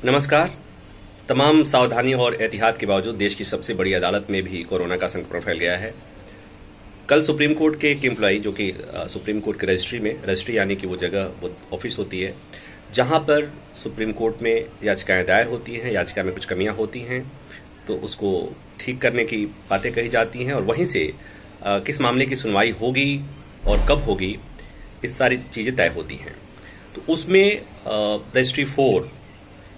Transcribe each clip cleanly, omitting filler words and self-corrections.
नमस्कार। तमाम सावधानी और एहतियात के बावजूद देश की सबसे बड़ी अदालत में भी कोरोना का संक्रमण फैल गया है। कल सुप्रीम कोर्ट के एक एम्प्लॉई जो कि सुप्रीम कोर्ट के रजिस्ट्री यानी कि वो जगह वो ऑफिस होती है जहां पर सुप्रीम कोर्ट में याचिकाएं दायर होती हैं, याचिका में कुछ कमियां होती हैं तो उसको ठीक करने की बातें कही जाती हैं और वहीं से किस मामले की सुनवाई होगी और कब होगी, इस सारी चीजें तय होती हैं। तो उसमें रजिस्ट्री 4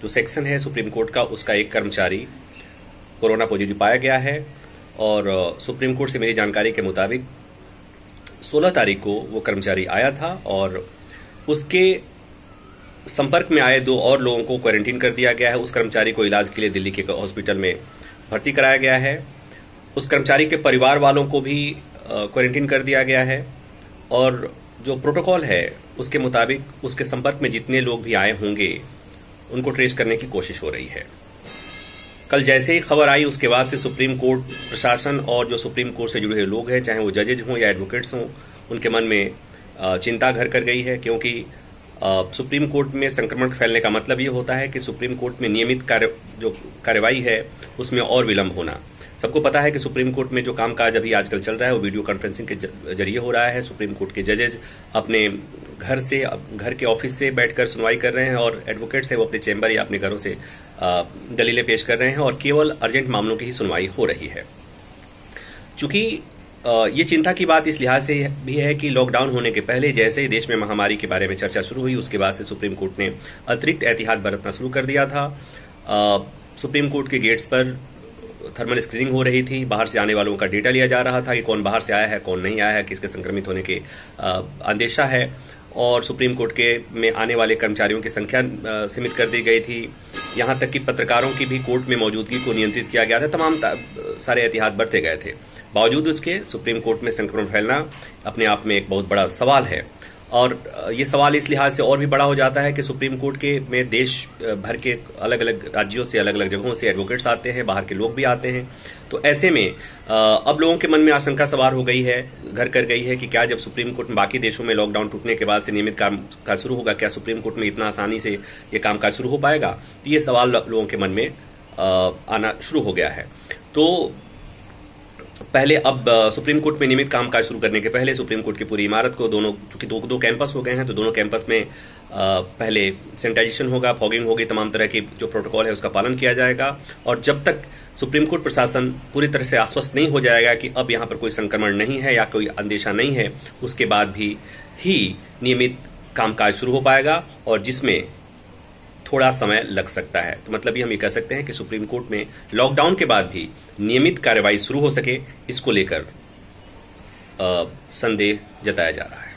जो सेक्शन है सुप्रीम कोर्ट का, उसका एक कर्मचारी कोरोना पॉजिटिव पाया गया है और सुप्रीम कोर्ट से मेरी जानकारी के मुताबिक 16 तारीख को वो कर्मचारी आया था और उसके संपर्क में आए 2 और लोगों को क्वारंटीन कर दिया गया है। उस कर्मचारी को इलाज के लिए दिल्ली के हॉस्पिटल में भर्ती कराया गया है। उस कर्मचारी के परिवार वालों को भी क्वारंटीन कर दिया गया है और जो प्रोटोकॉल है उसके मुताबिक उसके संपर्क में जितने लोग भी आए होंगे उनको ट्रेस करने की कोशिश हो रही है। कल जैसे ही खबर आई उसके बाद से सुप्रीम कोर्ट प्रशासन और जो सुप्रीम कोर्ट से जुड़े हुए लोग हैं, चाहे वो जजेज हों या एडवोकेट्स हों, उनके मन में चिंता घर कर गई है क्योंकि सुप्रीम कोर्ट में संक्रमण फैलने का मतलब ये होता है कि सुप्रीम कोर्ट में नियमित कार्यवाही है उसमें और विलंब होना। सबको पता है कि सुप्रीम कोर्ट में जो कामकाज अभी आजकल चल रहा है वो वीडियो कॉन्फ्रेंसिंग के जरिए हो रहा है। सुप्रीम कोर्ट के जजेज अपने घर के ऑफिस से बैठकर सुनवाई कर रहे हैं और एडवोकेट्स है वो अपने चैम्बर या अपने घरों से दलीलें पेश कर रहे हैं और केवल अर्जेंट मामलों की ही सुनवाई हो रही है। चूंकि ये चिंता की बात इस लिहाज से भी है कि लॉकडाउन होने के पहले जैसे ही देश में महामारी के बारे में चर्चा शुरू हुई उसके बाद से सुप्रीम कोर्ट ने अतिरिक्त एहतियात बरतना शुरू कर दिया था। सुप्रीम कोर्ट के गेट्स पर थर्मल स्क्रीनिंग हो रही थी, बाहर से आने वालों का डेटा लिया जा रहा था कि कौन बाहर से आया है, कौन नहीं आया है, किसके संक्रमित होने के अंदेशा है और सुप्रीम कोर्ट के में आने वाले कर्मचारियों की संख्या सीमित कर दी गई थी। यहां तक कि पत्रकारों की भी कोर्ट में मौजूदगी को नियंत्रित किया गया था। तमाम सारे एहतियात बरते गए थे। बावजूद उसके सुप्रीम कोर्ट में संक्रमण फैलना अपने आप में एक बहुत बड़ा सवाल है और ये सवाल इस लिहाज से और भी बड़ा हो जाता है कि सुप्रीम कोर्ट के में देश भर के अलग अलग राज्यों से, अलग अलग जगहों से एडवोकेट्स आते हैं, बाहर के लोग भी आते हैं। तो ऐसे में अब लोगों के मन में आशंका सवार हो गई है, घर कर गई है कि क्या जब सुप्रीम कोर्ट में बाकी देशों में लॉकडाउन टूटने के बाद से नियमित कामकाज शुरू होगा, क्या सुप्रीम कोर्ट में इतना आसानी से ये कामकाज शुरू हो पाएगा? तो ये सवाल लोगों के मन में आना शुरू हो गया है। तो पहले अब सुप्रीम कोर्ट में नियमित कामकाज शुरू करने के पहले सुप्रीम कोर्ट की पूरी इमारत को चूंकि दो कैंपस हो गए हैं तो दोनों कैंपस में पहले सैनिटाइजेशन होगा, फॉगिंग होगी, तमाम तरह की जो प्रोटोकॉल है उसका पालन किया जाएगा और जब तक सुप्रीम कोर्ट प्रशासन पूरी तरह से आश्वस्त नहीं हो जाएगा कि अब यहां पर कोई संक्रमण नहीं है या कोई अंदेशा नहीं है, उसके बाद भी ही नियमित कामकाज शुरू हो पाएगा और जिसमें थोड़ा समय लग सकता है। तो मतलब ये हम ये कह सकते हैं कि सुप्रीम कोर्ट में लॉकडाउन के बाद भी नियमित कार्रवाई शुरू हो सके, इसको लेकर संदेह जताया जा रहा है।